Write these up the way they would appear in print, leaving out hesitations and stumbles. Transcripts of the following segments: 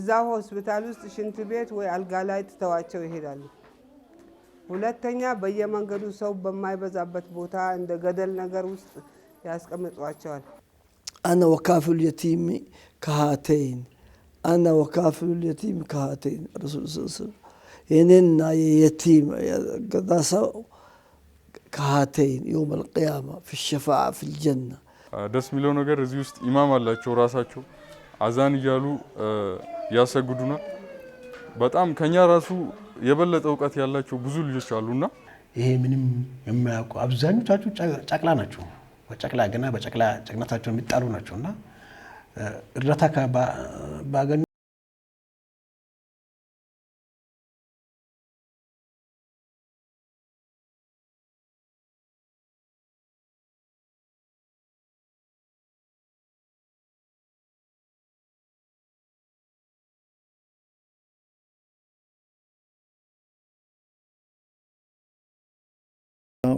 እዛው ሆስፒታል ውስጥ ሽንት ቤት ወይ አልጋ ላይ ትተዋቸው ይሄዳሉ። ሁለተኛ በየመንገዱ ሰው በማይበዛበት ቦታ እንደ ገደል ነገር ውስጥ ያስቀምጧቸዋል። أنا وكافل اليتيم كهاتين أنا وكافل اليتيم كهاتين الرسول صلى الله عليه وسلم يننا يتيم قداسة كهاتين يوم القيامة في الشفاعة في الجنة. ደስ የሚለው ነገር እዚህ ውስጥ ኢማም አላቸው ራሳቸው አዛን እያሉ ያሰግዱናል። በጣም ከኛ ራሱ የበለጠ እውቀት ያላቸው ብዙ ልጆች አሉና ይሄ ምንም የማያውቁ አብዛኞቻችሁ ጨቅላ ናቸው። በጨቅላ ገና በጨቅላ ጨቅናታቸው የሚጣሉ ናቸውና እርዳታ ባገኙ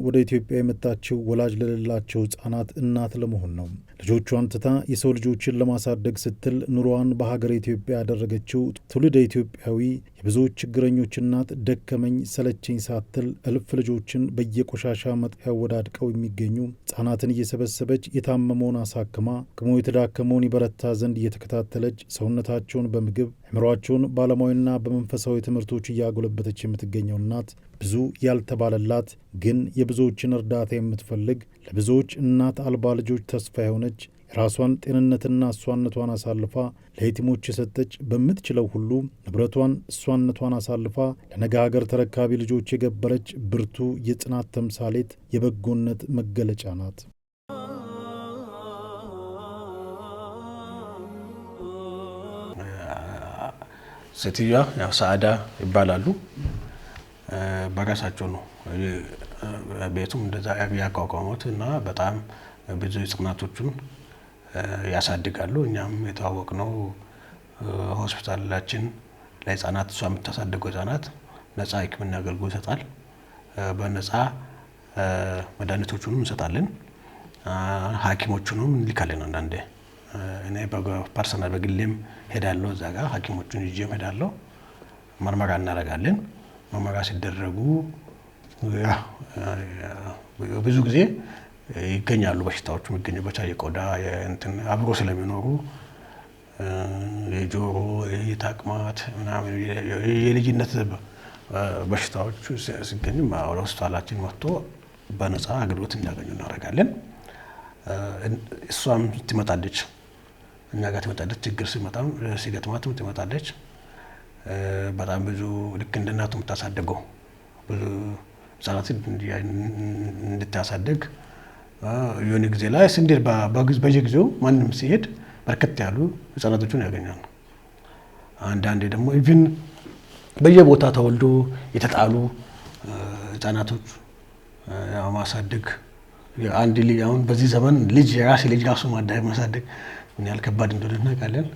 ወደ ኢትዮጵያ የመጣችው ወላጅ ለሌላቸው ህጻናት እናት ለመሆን ነው። ልጆቿን ትታ የሰው ልጆችን ለማሳደግ ስትል ኑሮዋን በሀገር ኢትዮጵያ ያደረገችው ትውልደ ኢትዮጵያዊ የብዙዎች ችግረኞች እናት ደከመኝ ሰለቸኝ ሳትል እልፍ ልጆችን በየቆሻሻ መጣያው ወዳድቀው የሚገኙ ህጻናትን እየሰበሰበች የታመመውን አሳክማ አቅሙ የተዳከመውን ይበረታ ዘንድ እየተከታተለች ሰውነታቸውን በምግብ አእምሯቸውን ባለሙያና በመንፈሳዊ ትምህርቶች እያጎለበተች የምትገኘው እናት ብዙ ያልተባለላት ግን የብዙዎችን እርዳታ የምትፈልግ ለብዙዎች እናት አልባ ልጆች ተስፋ የሆነች የራሷን ጤንነትና እሷነቷን አሳልፋ ለየቲሞች የሰጠች በምትችለው ሁሉ ንብረቷን እሷነቷን አሳልፋ ለነገ ሀገር ተረካቢ ልጆች የገበረች ብርቱ የጽናት ተምሳሌት የበጎነት መገለጫ ናት። ሴትዮዋ ያው ሰዓዳ ይባላሉ። በራሳቸው ነው ቤቱም እንደዛ ያቋቋሙት እና በጣም ብዙ ህጻናቶችን ያሳድጋሉ። እኛም የተዋወቅነው ሆስፒታላችን ለህፃናት እሷ የምታሳድገው ህፃናት ነፃ ሕክምና አገልግሎት ይሰጣል። በነፃ መድኃኒቶቹንም እንሰጣለን። ሐኪሞቹንም እንልካለን። አንዳንዴ እኔ በፐርሰናል በግሌም ሄዳለሁ። እዛ ጋር ሐኪሞቹን ይዤም ሄዳለሁ። ምርመራ እናደርጋለን። ምርመራ ሲደረጉ ብዙ ጊዜ ይገኛሉ በሽታዎቹ የሚገኙበት የቆዳ እንትን አብሮ ስለሚኖሩ የጆሮ የታቅማት ምናምን የልጅነት በሽታዎቹ ሲገኙ ወደ ሆስፒታላችን መጥቶ በነፃ አገልግሎት እንዲያገኙ እናደርጋለን። እሷም ትመጣለች፣ እኛ ጋር ትመጣለች። ችግር ሲገጥማትም ትመጣለች። በጣም ብዙ ልክ እንደ እናቱ የምታሳድገው ብዙ ህጻናትን እንድታሳድግ የሆነ ጊዜ ላይ ስንዴር በየጊዜው ማንም ሲሄድ በርከት ያሉ ህጻናቶችን ያገኛሉ። አንዳንዴ ደግሞ ኢቭን በየቦታ ተወልዶ የተጣሉ ህጻናቶች ያው ማሳደግ አንድ ልጅ አሁን በዚህ ዘመን ልጅ የራሴ ልጅ ራሱ ማሳደግ ምን ያህል ከባድ እንደሆነ እናውቃለን።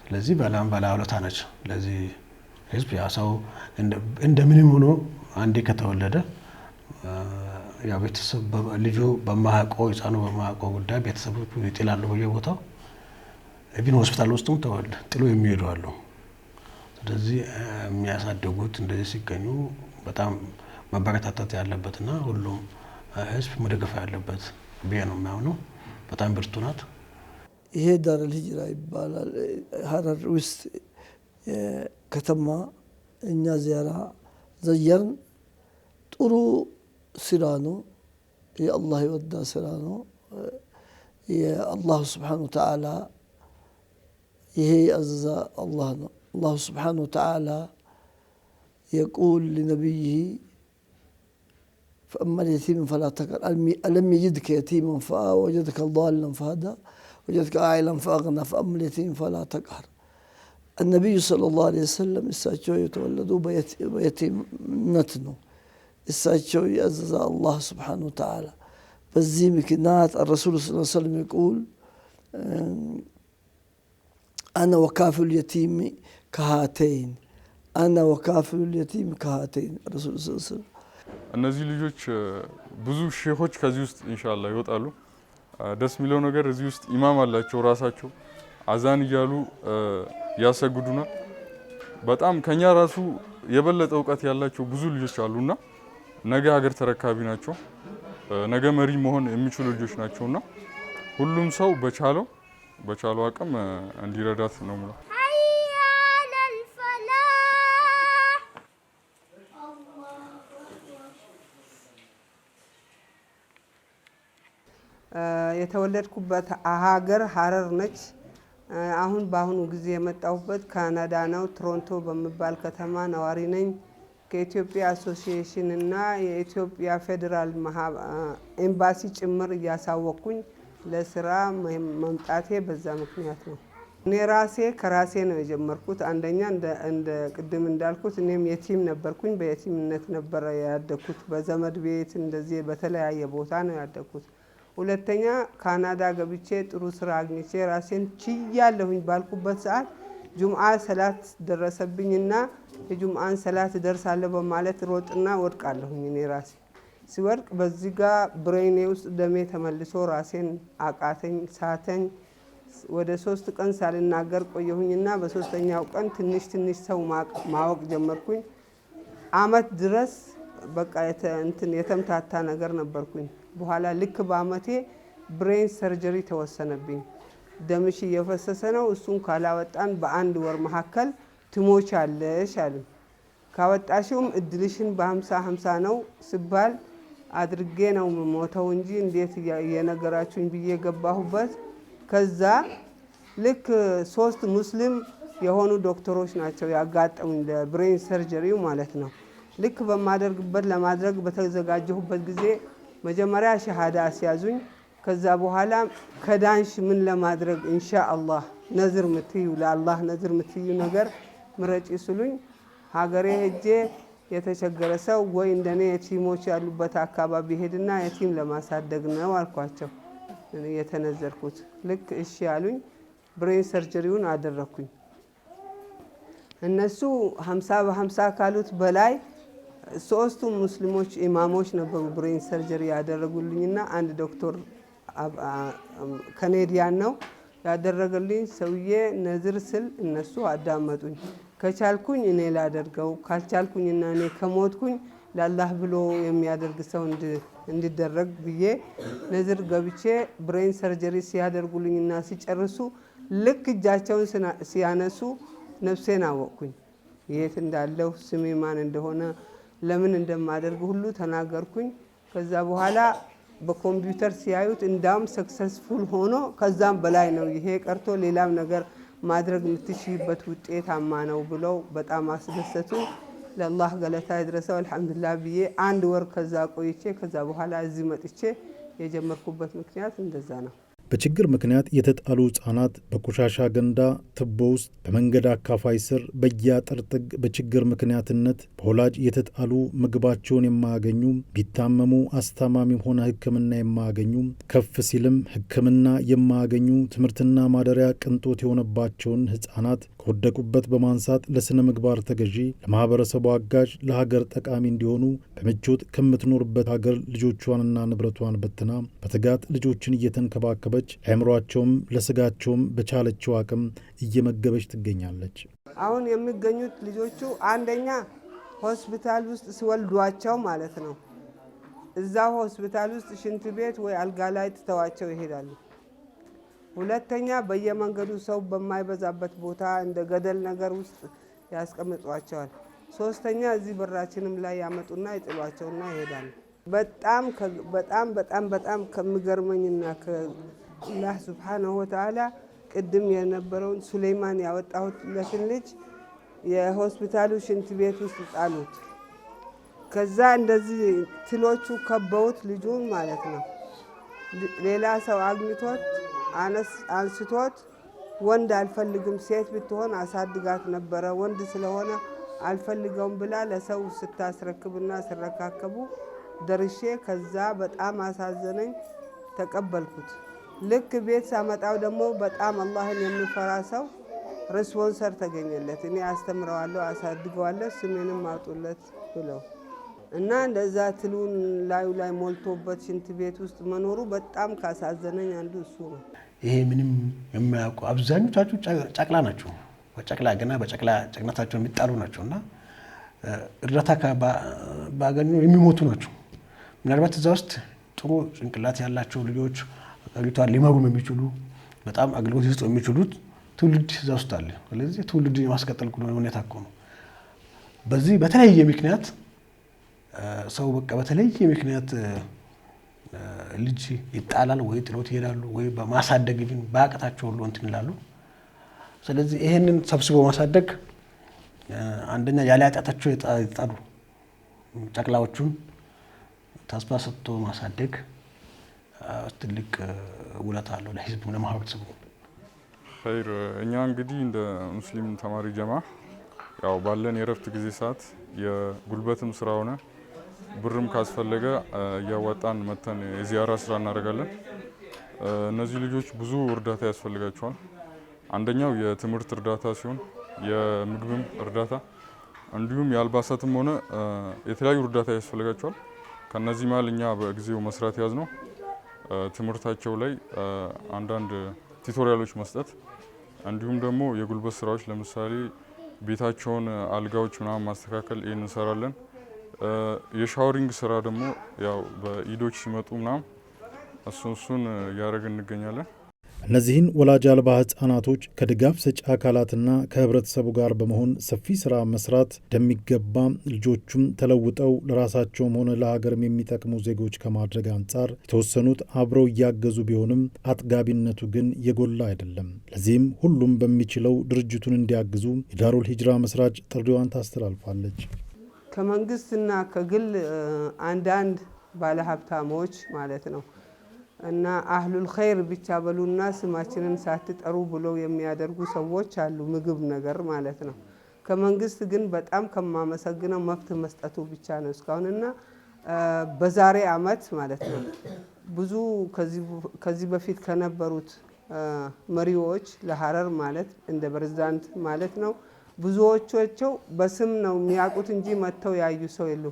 ስለዚህ ባለውለታ ነች ለዚህ ህዝብ። ያ ሰው እንደምንም ሆኖ አንዴ ከተወለደ ያው ቤተሰብ ልጁ በማያውቀው ህፃኑ በማያውቀው ጉዳይ ቤተሰቦቹ ይጥላሉ በየቦታው። ኢቭን ሆስፒታል ውስጥም ጥሎ የሚሄዱ አሉ። ስለዚህ የሚያሳድጉት እንደዚህ ሲገኙ በጣም መበረታታት ያለበትና ሁሉም ህዝብ መደገፍ ያለበት ብዬ ነው የሚያምነው። በጣም ብርቱ ናት። ይሄ ዳረል ሂጅራ ይባላል። ሀረር ውስጥ ከተማ እኛ ዚያራ ዘየርን ጥሩ ስራ ነው። የአላህ የወዳ ስራ ነው። የአላሁ ስብሓነ ወተዓላ ይሄ ያዘዘ አላህ ነው። አላሁ ስብሓነ ወተዓላ የቁል ሊነቢይህ فأما اليتيم فلا تقهر ألم يجدك يتيما فوجدك ضالا فهدى وجدك عائلا فأغنى فأما اليتيم فلا تقهر. النبي صلى الله عليه وسلم إساتشو يتولدوا بيتيمنتنو إساتشو يعزز الله سبحانه وتعالى. بزي مكنات الرسول صلى الله عليه وسلم يقول أنا وكافل اليتيم كهاتين أنا وكافل اليتيم كهاتين الرسول صلى الله عليه وسلم. እነዚህ ልጆች ብዙ ሼኾች ከዚህ ውስጥ ኢንሻአላህ ይወጣሉ። ደስ የሚለው ነገር እዚህ ውስጥ ኢማም አላቸው ራሳቸው አዛን እያሉ ያሰግዱናል። በጣም ከኛ ራሱ የበለጠ እውቀት ያላቸው ብዙ ልጆች አሉና ነገ ሀገር ተረካቢ ናቸው፣ ነገ መሪ መሆን የሚችሉ ልጆች ናቸውና ሁሉም ሰው በቻለው አቅም እንዲረዳት ነው ማለት ነው። የተወለድኩበት ሀገር ሀረር ነች። አሁን በአሁኑ ጊዜ የመጣሁበት ካናዳ ነው። ቶሮንቶ በሚባል ከተማ ነዋሪ ነኝ። ከኢትዮጵያ አሶሲዬሽን እና የኢትዮጵያ ፌዴራል ኤምባሲ ጭምር እያሳወቅኩኝ ለስራ መምጣቴ በዛ ምክንያት ነው። እኔ ራሴ ከራሴ ነው የጀመርኩት። አንደኛ እንደ ቅድም እንዳልኩት እኔም የቲም ነበርኩኝ። በየቲምነት ነበረ ያደግኩት። በዘመድ ቤት እንደዚህ በተለያየ ቦታ ነው ያደግኩት። ሁለተኛ ካናዳ ገብቼ ጥሩ ስራ አግኝቼ ራሴን ችያለሁኝ ባልኩበት ሰዓት ጁምዓ ሰላት ደረሰብኝና የጁምዓን ሰላት ደርሳለሁ በማለት ሮጥና ወድቃለሁኝ። እኔ ራሴ ሲወድቅ በዚህ ጋር ብሬኔ ውስጥ ደሜ ተመልሶ ራሴን አቃተኝ፣ ሳተኝ። ወደ 3 ቀን ሳልናገር ቆየሁኝና በሶስተኛው ቀን ትንሽ ሰው ማወቅ ጀመርኩኝ። አመት ድረስ በቃ የተምታታ ነገር ነበርኩኝ። በኋላ ልክ በአመቴ ብሬን ሰርጀሪ ተወሰነብኝ። ደምሽ እየፈሰሰ ነው፣ እሱን ካላወጣን በአንድ ወር መካከል ትሞቻለሽ አሉኝ። ካወጣሽውም እድልሽን በ50-50 ነው ሲባል አድርጌ ነው ሞተው እንጂ እንዴት የነገራችሁኝ ብዬ ገባሁበት። ከዛ ልክ 3 ሙስሊም የሆኑ ዶክተሮች ናቸው ያጋጠሙኝ ለብሬን ሰርጀሪው ማለት ነው። ልክ ለማድረግ በተዘጋጀሁበት ጊዜ መጀመሪያ ሸሃዳ አስያዙኝ። ከዛ በኋላ ከዳንሽ ምን ለማድረግ ኢንሻአላህ ነዝር ምትዩ ለአላህ ነዝር ምትዩ ነገር ምረጪ ስሉኝ ሀገሬ ሄጄ የተቸገረ ሰው ወይ እንደኔ የቲሞች ያሉበት አካባቢ ሄድና የቲም ለማሳደግ ነው አልኳቸው። የተነዘርኩት ልክ እሺ ያሉኝ። ብሬን ሰርጀሪውን አደረኩኝ። እነሱ 50 በ50 ካሉት በላይ 3ቱ ሙስሊሞች ኢማሞች ነበሩ ብሬን ሰርጀሪ ያደረጉልኝና አንድ ዶክተር ካናዲያን ነው ያደረገልኝ። ሰውዬ ነዝር ስል እነሱ አዳመጡኝ። ከቻልኩኝ እኔ ላደርገው፣ ካልቻልኩኝና እኔ ከሞትኩኝ ለአላህ ብሎ የሚያደርግ ሰው እንዲደረግ ብዬ ነዝር ገብቼ ብሬን ሰርጀሪ ሲያደርጉልኝና ሲጨርሱ ልክ እጃቸውን ሲያነሱ ነፍሴን አወቅኩኝ። የት እንዳለሁ ስሜ ማን እንደሆነ ለምን እንደማደርግ ሁሉ ተናገርኩኝ። ከዛ በኋላ በኮምፒውተር ሲያዩት እንዳውም ሰክሰስፉል ሆኖ ከዛም በላይ ነው፣ ይሄ ቀርቶ ሌላም ነገር ማድረግ የምትችይበት ውጤታማ ነው ብለው በጣም አስደሰቱ። ለአላህ ገለታ ይድረሰው አልሐምዱሊላህ ብዬ 1 ወር ከዛ ቆይቼ ከዛ በኋላ እዚህ መጥቼ የጀመርኩበት ምክንያት እንደዛ ነው። በችግር ምክንያት የተጣሉ ሕፃናት በቆሻሻ ገንዳ፣ ትቦ ውስጥ፣ በመንገድ አካፋይ ስር፣ በየአጥር ጥግ በችግር ምክንያትነት በወላጅ የተጣሉ ምግባቸውን የማያገኙ፣ ቢታመሙ አስታማሚም ሆነ ሕክምና የማያገኙ፣ ከፍ ሲልም ሕክምና የማያገኙ፣ ትምህርትና ማደሪያ ቅንጦት የሆነባቸውን ሕፃናት ከወደቁበት በማንሳት ለስነ ምግባር ተገዢ፣ ለማህበረሰቡ አጋዥ፣ ለሀገር ጠቃሚ እንዲሆኑ በምቾት ከምትኖርበት ሀገር ልጆቿንና ንብረቷን በትና በትጋት ልጆችን እየተንከባከበች ለአእምሯቸውም ለስጋቸውም በቻለችው አቅም እየመገበች ትገኛለች። አሁን የሚገኙት ልጆቹ አንደኛ ሆስፒታል ውስጥ ሲወልዷቸው ማለት ነው፣ እዛ ሆስፒታል ውስጥ ሽንት ቤት ወይ አልጋ ላይ ትተዋቸው ይሄዳሉ። ሁለተኛ በየመንገዱ ሰው በማይበዛበት ቦታ እንደ ገደል ነገር ውስጥ ያስቀምጧቸዋል። ሶስተኛ እዚህ በራችንም ላይ ያመጡና ይጥሏቸውና ይሄዳሉ። በጣም ከሚገርመኝና ከአላህ ሱብሓነሁ ወተዓላ ቅድም የነበረውን ሱሌይማን ያወጣሁለትን ልጅ የሆስፒታሉ ሽንት ቤት ውስጥ ጣሉት። ከዛ እንደዚህ ትሎቹ ከበውት ልጁን ማለት ነው። ሌላ ሰው አግኝቶት አንስቶት ወንድ አልፈልግም ሴት ብትሆን አሳድጋት ነበረ ወንድ ስለሆነ አልፈልገውም ብላ ለሰው ስታስረክብና ስረካከቡ ደርሼ ከዛ በጣም አሳዘነኝ። ተቀበልኩት። ልክ ቤት ሳመጣው ደግሞ በጣም አላህን የሚፈራ ሰው ሪስፖንሰር ተገኘለት። እኔ አስተምረዋለሁ፣ አሳድገዋለሁ፣ ስሜንም አውጡለት ብለው እና እንደዛ ትሉን ላዩ ላይ ሞልቶበት ሽንት ቤት ውስጥ መኖሩ በጣም ካሳዘነኝ አንዱ እሱ ነው። ይሄ ምንም የማያውቁ አብዛኞቻችሁ ጨቅላ ናቸው። በጨቅላ ገና በጨቅላ ጨቅነታቸው የሚጣሉ ናቸውና እርዳታ ባገኙ የሚሞቱ ናቸው። ምናልባት እዛ ውስጥ ጥሩ ጭንቅላት ያላቸው ልጆች አገሪቷን ሊመሩ የሚችሉ በጣም አገልግሎት ሊሰጡ የሚችሉት ትውልድ እዛ ውስጥ አለ። ስለዚህ ትውልድ የማስቀጠል ሁኔታ እኮ ነው። በዚህ በተለያየ ምክንያት ሰው በቃ በተለያየ ምክንያት ልጅ ይጣላል ወይ ጥሎት ይሄዳሉ ወይ በማሳደግ ግን ባቀታቸው ሁሉ እንትን ይላሉ። ስለዚህ ይሄንን ሰብስቦ ማሳደግ አንደኛ ያለ ኃጢአታቸው ይጣሉ ጨቅላዎቹን ተስፋ ሰጥቶ ማሳደግ ትልቅ ውለታ አለው ለህዝቡ ለማህበረሰቡ። ኸይር እኛ እንግዲህ እንደ ሙስሊም ተማሪ ጀማ ያው ባለን የረፍት ጊዜ ሰዓት የጉልበትም ስራ ሆነ ብርም ካስፈለገ እያዋጣን መተን የዚያራ ስራ እናደርጋለን። እነዚህ ልጆች ብዙ እርዳታ ያስፈልጋቸዋል። አንደኛው የትምህርት እርዳታ ሲሆን የምግብም እርዳታ እንዲሁም የአልባሳትም ሆነ የተለያዩ እርዳታ ያስፈልጋቸዋል። ከነዚህ መሀል እኛ በጊዜው መስራት ያዝነው ትምህርታቸው ላይ አንዳንድ ቲቶሪያሎች መስጠት እንዲሁም ደግሞ የጉልበት ስራዎች ለምሳሌ ቤታቸውን አልጋዎች ምናምን ማስተካከል ይሄን እንሰራለን። የሻወሪንግ ስራ ደግሞ ያው በኢዶች ሲመጡ ምናምን እሱን እያደረግን እንገኛለን። እነዚህን ወላጅ አልባ ህጻናቶች ከድጋፍ ሰጪ አካላትና ከህብረተሰቡ ጋር በመሆን ሰፊ ስራ መስራት እንደሚገባ ልጆቹም ተለውጠው ለራሳቸውም ሆነ ለሀገርም የሚጠቅሙ ዜጎች ከማድረግ አንጻር የተወሰኑት አብረው እያገዙ ቢሆንም አጥጋቢነቱ ግን የጎላ አይደለም። ለዚህም ሁሉም በሚችለው ድርጅቱን እንዲያግዙ የዳሩል ሂጅራ መስራች ጥሪዋን ታስተላልፋለች። ከመንግስትና ከግል አንዳንድ ባለሀብታሞች ማለት ነው እና አህሉል ኸይር ብቻ በሉና ስማችንን ሳትጠሩ ብለው የሚያደርጉ ሰዎች አሉ፣ ምግብ ነገር ማለት ነው። ከመንግስት ግን በጣም ከማመሰግነው መብት መስጠቱ ብቻ ነው እስካሁንና በዛሬ አመት ማለት ነው ብዙ ከዚህ በፊት ከነበሩት መሪዎች ለሀረር ማለት እንደ ፕሬዝዳንት ማለት ነው ብዙዎቻቸው በስም ነው የሚያውቁት እንጂ መጥተው ያዩ ሰው የሉ።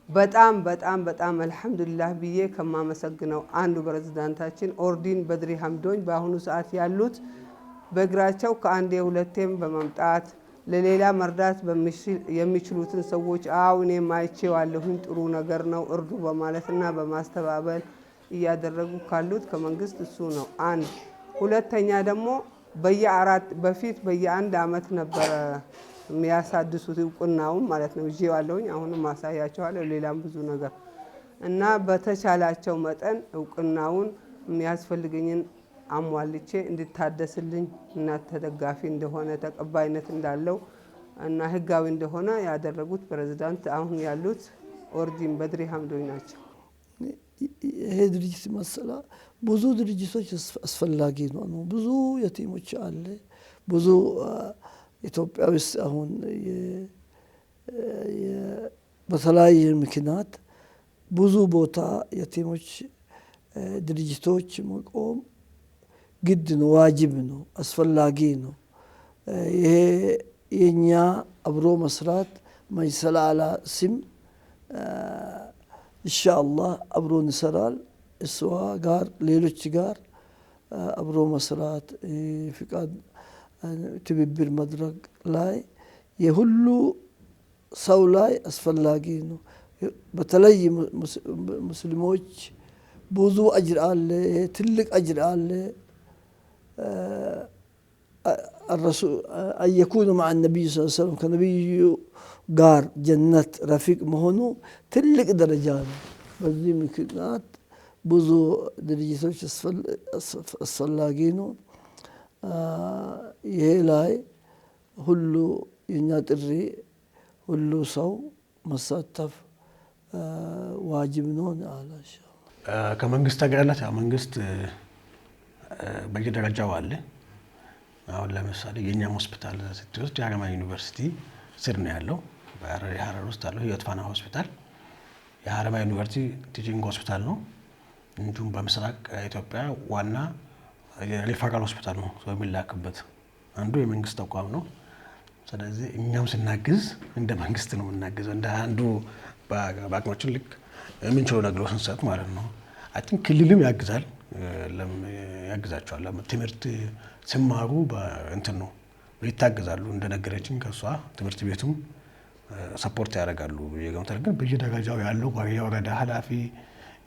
በጣም በጣም በጣም አልহামዱሊላህ ብዬ ከማመሰግነው አንዱ ፕሬዝዳንታችን ኦርዲን በድሪ ሐምዶኝ በአሁኑ ሰዓት ያሉት በእግራቸው ከአንዴ ሁለቴም በመምጣት ለሌላ መርዳት የሚችሉትን ሰዎች እኔ ማይቼዋለሁኝ ጥሩ ነገር ነው እርዱ በማለትና በማስተባበል እያደረጉ ካሉት ከመንግስት እሱ ነው አንድ። ሁለተኛ ደግሞ በፊት በየአንድ አመት ነበር የሚያሳድሱት እውቅናውን ማለት ነው ይዤዋለሁኝ። አሁንም ማሳያቸዋለሁ ሌላም ብዙ ነገር እና በተቻላቸው መጠን እውቅናውን የሚያስፈልገኝን አሟልቼ እንድታደስልኝ እና ተደጋፊ እንደሆነ ተቀባይነት እንዳለው እና ህጋዊ እንደሆነ ያደረጉት ፕሬዝዳንት አሁን ያሉት ኦርዲን በድሪ ሐምዶኝ ናቸው። ይሄ ድርጅት መሰላ ብዙ ድርጅቶች አስፈላጊ ነው። ብዙ የቲሞች አለ ብዙ ኢትዮጵያ ውስጥ አሁን በተለያየ ምክንያት ብዙ ቦታ የቲሞች ድርጅቶች መቆም ግድ ነው፣ ዋጅብ ነው፣ አስፈላጊ ነው። ይሄ የኛ አብሮ መስራት ማይሰላላ ስም ኢንሻአላህ አብሮ እንሰራል። እሷ ጋር ሌሎች ጋር አብሮ መስራት ፍቃድ ትብብር መድረክ ላይ የሁሉ ሰው ላይ አስፈላጊ ነው። በተለይ ሙስሊሞች ብዙ አጅር አለ፣ ትልቅ አጅር አለ። الرسول أن يكون مع النبي صلى الله عليه وسلم كنبي ጋር ጀነት ረፊቅ መሆኑ ትልቅ ደረጃ ነው። በዚህ ምክንያት ብዙ ድርጅቶች አስፈላጊ ነው። ይሄ ላይ ሁሉ የኛ ጥሪ ሁሉ ሰው መሳተፍ ዋጅብ ነው አላሽ። ከመንግስት ጋር ያው መንግስት በየደረጃው አለ። አሁን ለምሳሌ የኛም ሆስፒታል ስትወስድ የሀረማያ ዩኒቨርሲቲ ስር ነው ያለው። በሀረር ውስጥ ያለው ህይወት ፋና ሆስፒታል የሀረማያ ዩኒቨርሲቲ ቲቺንግ ሆስፒታል ነው። እንዲሁም በምስራቅ ኢትዮጵያ ዋና የሪፈራል ሆስፒታል ነው ሰው የሚላክበት አንዱ የመንግስት ተቋም ነው። ስለዚህ እኛም ስናግዝ እንደ መንግስት ነው የምናግዘው፣ እንደ አንዱ በአቅማችን ልክ የምንችለው ነገር ስንሰጥ ማለት ነው። አይ ቲንክ ክልልም ያግዛል። ያግዛቸዋል። ትምህርት ሲማሩ በእንትን ነው ይታገዛሉ። እንደነገረችኝ ከሷ ትምህርት ቤቱም ሰፖርት ያደርጋሉ የገምታል። ግን በየደረጃው ያለው የወረዳ ኃላፊ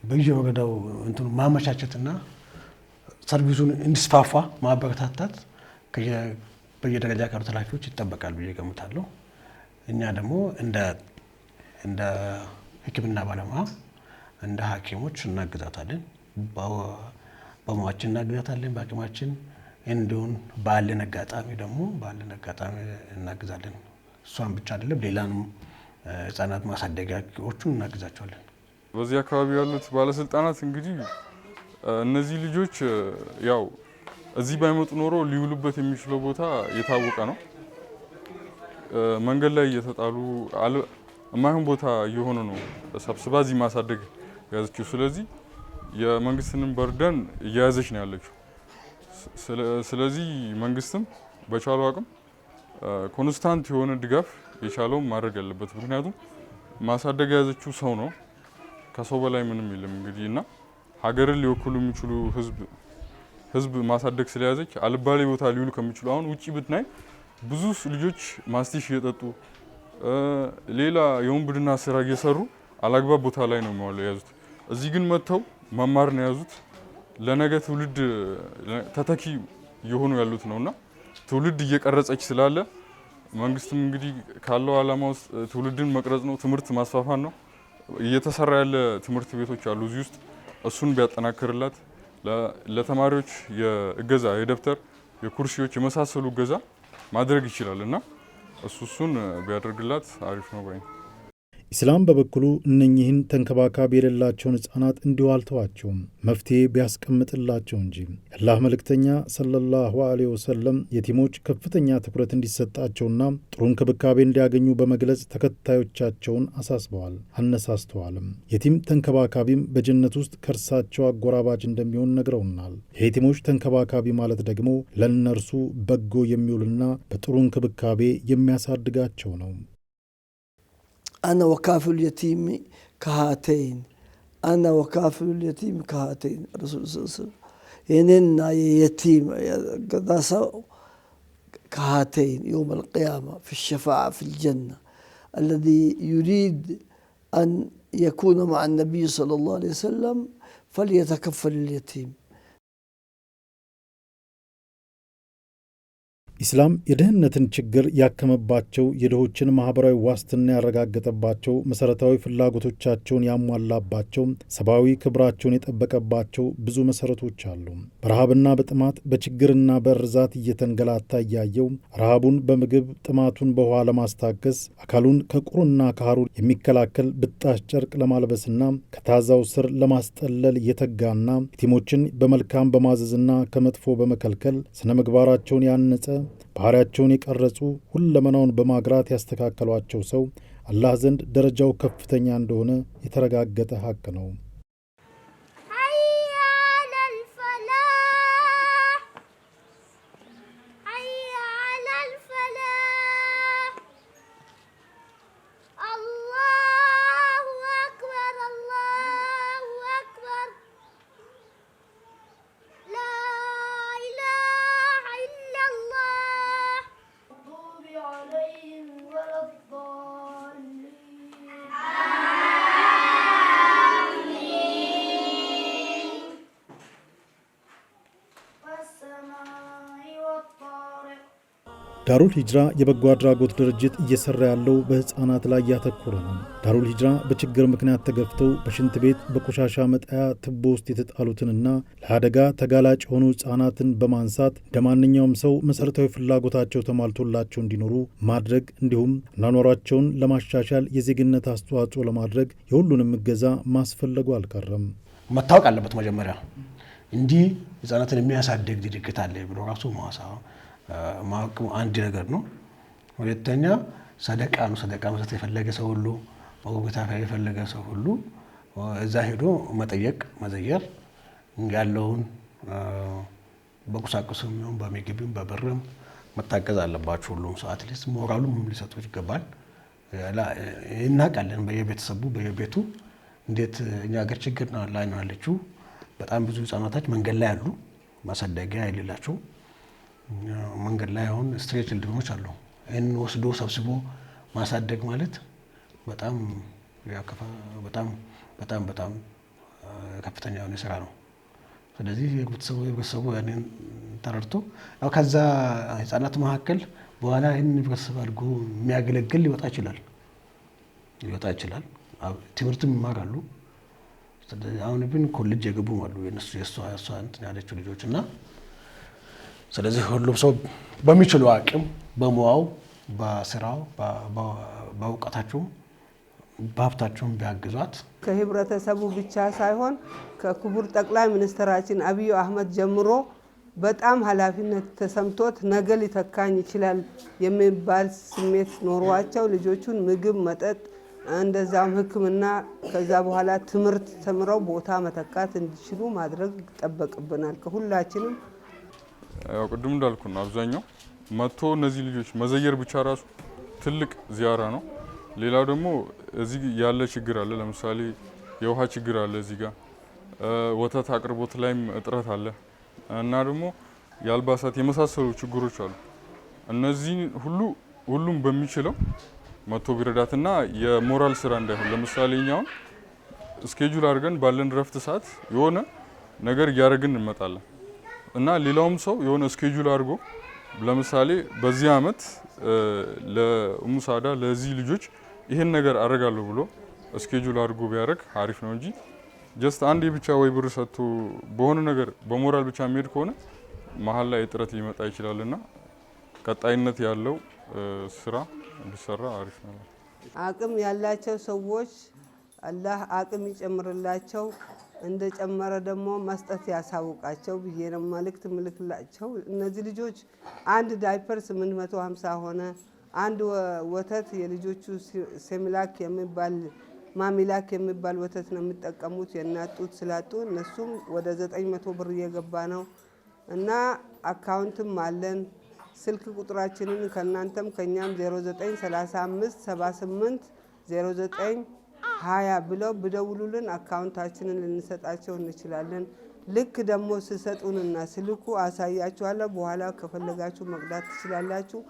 በየወረዳው እንትኑ ማመቻቸትና ሰርቪሱን እንዲስፋፋ ማበረታታት በየደረጃ ካሉ ኃላፊዎች ይጠበቃል ብዬ ገምታለሁ። እኛ ደግሞ እንደ ሕክምና ባለሙያ እንደ ሐኪሞች እናግዛታለን፣ በሙያችን እናግዛታለን፣ በአቅማችን እንዲሁም ባለን አጋጣሚ እናግዛለን። እሷን ብቻ አይደለም ሌላንም ህጻናት ማሳደጊያዎቹን እናግዛቸዋለን። በዚህ አካባቢ ያሉት ባለስልጣናት እንግዲህ እነዚህ ልጆች ያው እዚህ ባይመጡ ኖሮ ሊውሉበት የሚችለው ቦታ የታወቀ ነው። መንገድ ላይ እየተጣሉ የማይሆን ቦታ እየሆኑ ነው ሰብስባ እዚህ ማሳደግ ያዘችው። ስለዚህ የመንግስትንም በርደን እየያዘች ነው ያለችው። ስለዚህ መንግስትም በቻለው አቅም ኮንስታንት የሆነ ድጋፍ የቻለውን ማድረግ ያለበት፣ ምክንያቱም ማሳደግ የያዘችው ሰው ነው። ከሰው በላይ ምንም የለም እንግዲህ እና ሀገርን ሊወክሉ የሚችሉ ህዝብ ማሳደግ ስለያዘች አልባሌ ቦታ ሊውሉ ከሚችሉ አሁን ውጪ ብትናይ ብዙ ልጆች ማስቲሽ እየጠጡ ሌላ የወንብድና ስራ እየሰሩ አላግባብ ቦታ ላይ ነው የያዙት። እዚህ ግን መጥተው መማር ነው የያዙት። ለነገ ትውልድ ተተኪ የሆኑ ያሉት ነውና ትውልድ እየቀረጸች ስላለ መንግስትም እንግዲህ ካለው ዓላማ ውስጥ ትውልድን መቅረጽ ነው፣ ትምህርት ማስፋፋት ነው። እየተሰራ ያለ ትምህርት ቤቶች አሉ እዚህ ውስጥ እሱን ቢያጠናክርላት ለተማሪዎች የእገዛ የደብተር የኩርሲዎች የመሳሰሉ እገዛ ማድረግ ይችላል እና እሱን ቢያደርግላት አሪፍ ነው ባይ። ኢስላም በበኩሉ እነኚህን ተንከባካቢ የሌላቸውን ሕፃናት እንዲሁ አልተዋቸውም፣ መፍትሄ ቢያስቀምጥላቸው እንጂ። የአላህ መልእክተኛ ሰለላሁ ዐለይሂ ወሰለም የቲሞች ከፍተኛ ትኩረት እንዲሰጣቸውና ጥሩ እንክብካቤ እንዲያገኙ በመግለጽ ተከታዮቻቸውን አሳስበዋል፣ አነሳስተዋልም። የቲም ተንከባካቢም በጀነት ውስጥ ከእርሳቸው አጎራባች እንደሚሆን ነግረውናል። የቲሞች ተንከባካቢ ማለት ደግሞ ለእነርሱ በጎ የሚውልና በጥሩ እንክብካቤ የሚያሳድጋቸው ነው። أنا وكافل اليتيم كهاتين، أنا وكافل اليتيم كهاتين. الرسول صلى الله عليه وسلم يننا يتيم قداسة كهاتين يوم القيامة في الشفاعة في الجنة. الذي يريد أن يكون مع النبي صلى الله عليه وسلم فليتكفل اليتيم. ኢስላም የድህነትን ችግር ያከመባቸው የድሆችን ማህበራዊ ዋስትና ያረጋገጠባቸው መሰረታዊ ፍላጎቶቻቸውን ያሟላባቸው ሰብአዊ ክብራቸውን የጠበቀባቸው ብዙ መሰረቶች አሉ። በረሃብና በጥማት በችግርና በርዛት እየተንገላታ እያየው ረሃቡን በምግብ ጥማቱን በውሃ ለማስታገስ አካሉን ከቁርና ከሐሩር የሚከላከል ብጣሽ ጨርቅ ለማልበስና ከታዛው ስር ለማስጠለል የተጋና የቲሞችን በመልካም በማዘዝና ከመጥፎ በመከልከል ስነ ምግባራቸውን ያነጸ ባህሪያቸውን የቀረጹ ሁለመናውን በማግራት ያስተካከሏቸው ሰው አላህ ዘንድ ደረጃው ከፍተኛ እንደሆነ የተረጋገጠ ሐቅ ነው። ዳሩል ሂጅራ የበጎ አድራጎት ድርጅት እየሰራ ያለው በህፃናት ላይ ያተኮረ ነው። ዳሩል ሂጅራ በችግር ምክንያት ተገፍተው በሽንት ቤት በቆሻሻ መጣያ ትቦ ውስጥ የተጣሉትንና ለአደጋ ተጋላጭ የሆኑ ህፃናትን በማንሳት እንደማንኛውም ሰው መሰረታዊ ፍላጎታቸው ተሟልቶላቸው እንዲኖሩ ማድረግ እንዲሁም አኗኗራቸውን ለማሻሻል የዜግነት አስተዋጽኦ ለማድረግ የሁሉንም እገዛ ማስፈለጉ አልቀረም። መታወቅ አለበት። መጀመሪያ እንዲህ ህፃናትን የሚያሳድግ ድርጅት አለ ብሎ ራሱ ማወቅ አንድ ነገር ነው። ሁለተኛ ሰደቃ ነው። ሰደቃ መስጠት የፈለገ ሰው ሁሉ መጎብኘት የፈለገ ሰው ሁሉ እዛ ሄዶ መጠየቅ መዘየር ያለውን በቁሳቁስም ይሁን በምግብም በብርም መታገዝ አለባቸው። ሁሉም ሰው አትሊስት ሞራሉም ሊሰጡ ይገባል። እናውቃለን በየቤተሰቡ በየቤቱ እንዴት እኛ ሀገር ችግር ላይ ነው ያለችው። በጣም ብዙ ህፃናቶች መንገድ ላይ አሉ። ማሳደጊያ የሌላቸው መንገድ ላይ አሁን ስትሬት ችልድረኖች አሉ። ይህን ወስዶ ሰብስቦ ማሳደግ ማለት በጣም ከፍተኛ የሆነ ስራ ነው። ስለዚህ ህብረተሰቡ ያንን ተረድቶ ያው ከዛ ህጻናት መካከል በኋላ ይህን ህብረተሰብ አድርጎ የሚያገለግል ሊወጣ ይችላል። ትምህርትም ይማራሉ። አሁን ግን ኮሌጅ የገቡ አሉ የእሷ እንትን ያለችው ልጆች እና ስለዚህ ሁሉም ሰው በሚችለው አቅም በሙያው፣ በስራው፣ በእውቀታቸው፣ በሀብታቸውን ቢያግዟት ከህብረተሰቡ ብቻ ሳይሆን ከክቡር ጠቅላይ ሚኒስትራችን አብይ አህመድ ጀምሮ በጣም ኃላፊነት ተሰምቶት ነገ ሊተካኝ ይችላል የሚባል ስሜት ኖሯቸው ልጆቹን ምግብ፣ መጠጥ እንደዛም ሕክምና ከዛ በኋላ ትምህርት ተምረው ቦታ መተካት እንዲችሉ ማድረግ ይጠበቅብናል ከሁላችንም። ያው ቅድም እንዳልኩ ነው አብዛኛው መጥቶ እነዚህ ልጆች መዘየር ብቻ ራሱ ትልቅ ዚያራ ነው። ሌላው ደግሞ እዚህ ያለ ችግር አለ። ለምሳሌ የውሃ ችግር አለ እዚህ ጋር ወተት አቅርቦት ላይም እጥረት አለ እና ደግሞ የአልባሳት የመሳሰሉ ችግሮች አሉ። እነዚህ ሁሉም በሚችለው መጥቶ ቢረዳትና የሞራል ስራ እንዳይሆን ለምሳሌ እኛውን ስኬጁል አድርገን ባለን ረፍት ሰዓት የሆነ ነገር እያደረግን እንመጣለን እና ሌላውም ሰው የሆነ ስኬጁል አድርጎ ለምሳሌ በዚህ አመት ለኡሙ ሳዳ ለዚህ ልጆች ይሄን ነገር አደርጋለሁ ብሎ ስኬጁል አድርጎ ቢያደርግ አሪፍ ነው እንጂ ጀስት አንዴ ብቻ ወይ ብር ሰጥቶ በሆነ ነገር በሞራል ብቻ የሚሄድ ከሆነ መሀል ላይ እጥረት ሊመጣ ይችላልና ቀጣይነት ያለው ስራ እንዲሰራ አሪፍ ነው። አቅም ያላቸው ሰዎች አላህ አቅም ይጨምርላቸው፣ እንደጨመረ ደግሞ መስጠት ያሳውቃቸው ብዬ ነው መልእክት ምልክላቸው። እነዚህ ልጆች አንድ ዳይፐር 850 ሆነ። አንድ ወተት የልጆቹ ሴሚላክ የሚባል ማሚላክ የሚባል ወተት ነው የሚጠቀሙት የናጡት ስላጡ እነሱም ወደ 900 ብር እየገባ ነው እና አካውንትም አለን። ስልክ ቁጥራችንን ከናንተም ከኛም 0935780920 ብለው ብደውሉልን አካውንታችንን ልንሰጣቸው እንችላለን። ልክ ደግሞ ስሰጡንና ስልኩ አሳያችኋለሁ። በኋላ ከፈለጋችሁ መቅዳት ትችላላችሁ።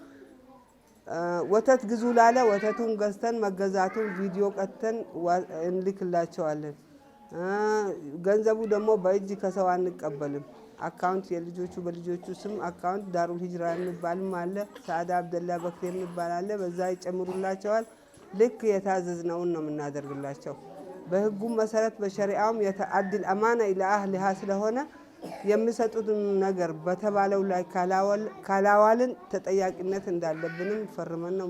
ወተት ግዙ ላለ ወተቱን ገዝተን መገዛቱን ቪዲዮ ቀጥተን እንልክላቸዋለን። ገንዘቡ ደግሞ በእጅ ከሰው አንቀበልም። አካውንት የልጆቹ በልጆቹ ስም አካውንት ዳሩል ሂጅራ የሚባልም አለ፣ ሳዳ አብደላ በክር የሚባል አለ። በዛ ይጨምሩላቸዋል። ልክ የታዘዝነውን ነው የምናደርግላቸው። በህጉም መሰረት በሸሪዓውም የተአድል አማና ኢላ አህሊሃ ስለሆነ የሚሰጡትን ነገር በተባለው ላይ ካላዋልን ተጠያቂነት እንዳለብንም ፈርመን ነው